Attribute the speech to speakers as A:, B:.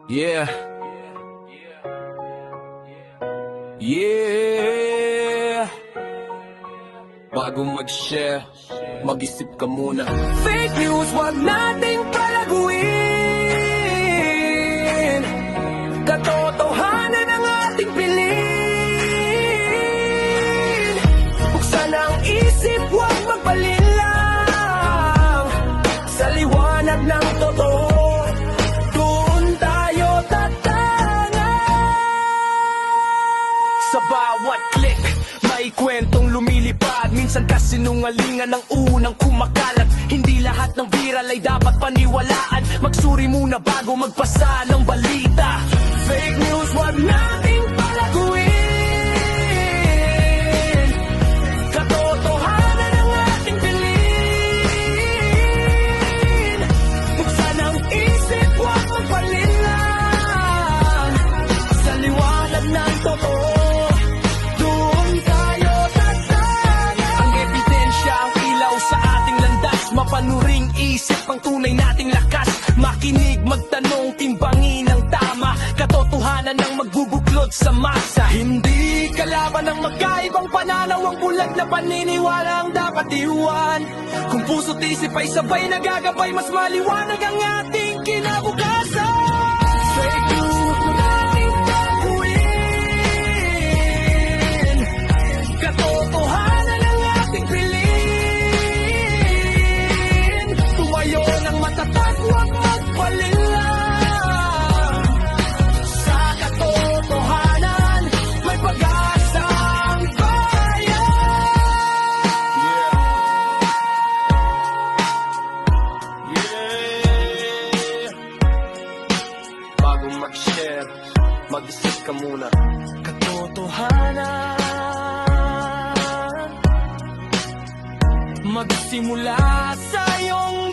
A: Yeah. Yeah. Bago mag-share, mag-isip ka muna. Fake news, wag nating palaguin. Katotohanan ang ating piliin. Buksan ang isip, wag magpalinlang. Sa liwanag ng totoo, doon tayo tatangan. Sa bawat click, may kwentong lumilipad. Minsan kasinungalingan ang unang kumakalat. Hindi lahat ng viral ay dapat paniwalaan. Magsuri muna bago magpasa ng balita. Fake news, wag nating palaguin. Katotohanan ang ating piliin. Buksan ang isip, wag magpalinlang. Sa liwanag ng totoo, doon tayo tatangan. Ang ebidensya, ang ilaw sa ating landas. Mapanuring isip ang tunay nating lakas. Makinig, magtanong, timbangin ang tama. Katotohanan ang magbubuklod sa masa. Hindi kalaban ng magkaibang pananaw. Ang bulag na paniniwala ang dapat iwan. Kung puso't isip ay sabay nagagabay, mas maliwanag ang ating kinabukasan. Fake news, huwag nating taguin. Katotohanan ang ating piliin. Tumayo ng matatag, huwag magpalinlang. Sa katotohanan, may pag-asang bayan. Yeah. Bago mag-share, mag-isip ka muna. Katotohanan magsimula sa iyong